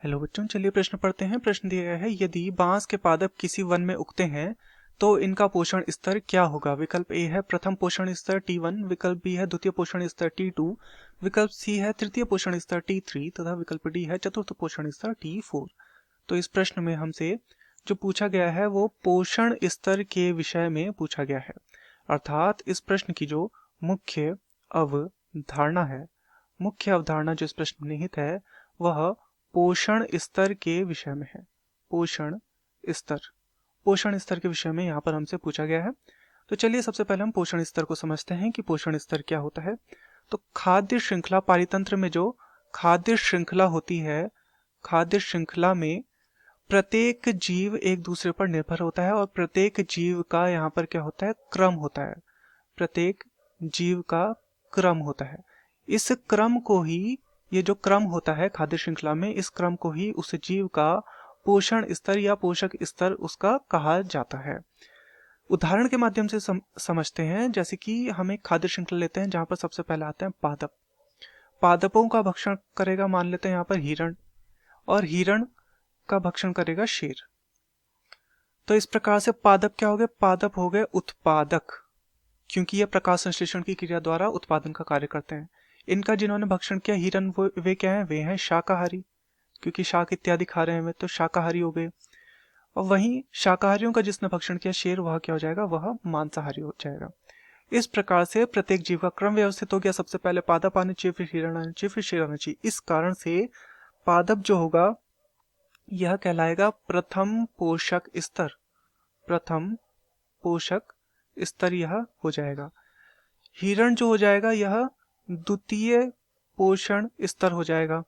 Hello बच्चों, चलिए प्रश्न पढ़ते हैं। प्रश्न दिया गया है, यदि बांस के पादप किसी वन में उगते हैं तो इनका पोषण स्तर क्या होगा। विकल्प ए है प्रथम पोषण स्तर T1, विकल्प बी है द्वितीय पोषण स्तर T2, विकल्प सी है तृतीय पोषण स्तर T3 तथा विकल्प डी है चतुर्थ पोषण स्तर T4। तो इस प्रश्न में हमसे जो पूछा गया है वो पोषण स्तर के विषय में पूछा गया है। अर्थात इस प्रश्न की जो मुख्य अवधारणा है, मुख्य अवधारणा जो इस प्रश्न में निहित है वह पोषण स्तर के विषय में है। पोषण स्तर के विषय में यहाँ पर हमसे पूछा गया है। तो चलिए सबसे पहले हम पोषण स्तर को समझते हैं कि पोषण स्तर क्या होता है। तो खाद्य श्रृंखला, पारितंत्र में जो खाद्य श्रृंखला होती है, खाद्य श्रृंखला में प्रत्येक जीव एक दूसरे पर निर्भर होता है और प्रत्येक जीव का यहाँ पर क्या होता है, क्रम होता है। प्रत्येक जीव का क्रम होता है। इस क्रम को ही, ये जो क्रम होता है खाद्य श्रृंखला में, इस क्रम को ही उस जीव का पोषण स्तर या पोषक स्तर उसका कहा जाता है। उदाहरण के माध्यम से समझते हैं। जैसे कि हम एक खाद्य श्रृंखला लेते हैं जहां पर सबसे पहले आते हैं पादप। पादपों का भक्षण करेगा, मान लेते हैं यहाँ पर हिरण, और हिरण का भक्षण करेगा शेर। तो इस प्रकार से पादप क्या हो गए, पादप हो गए उत्पादक, क्योंकि यह प्रकाश संश्लेषण की क्रिया द्वारा उत्पादन का कार्य करते हैं। इनका जिन्होंने भक्षण किया हिरण, वे क्या हैं, वे हैं शाकाहारी, क्योंकि शाक इत्यादि खा रहे हैं वे, तो शाकाहारी हो गए। और वहीं शाकाहारियों का जिसने भक्षण किया शेर, वह क्या हो जाएगा, वह मांसाहारी हो जाएगा। इस प्रकार से प्रत्येक जीव का क्रम व्यवस्थित हो गया। सबसे पहले पादप आने चाहिए, फिर हिरण आने चाहिए, फिर शेर आना चाहिए। इस कारण से पादप जो होगा यह कहलाएगा प्रथम पोषक स्तर। प्रथम पोषक स्तर यह हो जाएगा। हिरण जो हो जाएगा यह द्वितीय पोषण स्तर हो जाएगा,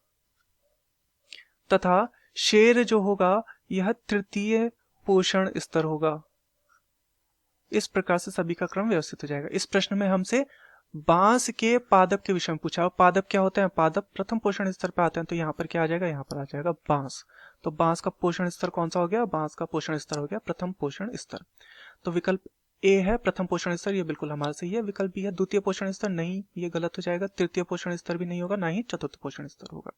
तथा शेर जो होगा यह तृतीय पोषण स्तर होगा। इस प्रकार से सभी का क्रम व्यवस्थित हो जाएगा। इस प्रश्न में हमसे बांस के पादप के विषय में पूछा। पादप क्या होते हैं, पादप प्रथम पोषण स्तर पर आते हैं। तो यहाँ पर क्या आ जाएगा, यहाँ पर आ जाएगा बांस। तो बांस का पोषण स्तर कौन सा हो गया, बांस का पोषण स्तर हो गया प्रथम पोषण स्तर। तो विकल्प ए है प्रथम पोषण स्तर, ये बिल्कुल हमारा सही है। विकल्प बी है द्वितीय पोषण स्तर, नहीं, ये गलत हो जाएगा। तृतीय पोषण स्तर भी नहीं होगा, ना ही चतुर्थ पोषण स्तर होगा।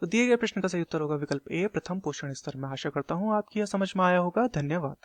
तो दिए गए प्रश्न का सही उत्तर होगा विकल्प ए प्रथम पोषण स्तर। मैं आशा करता हूँ आपकी यह समझ में आया होगा। धन्यवाद।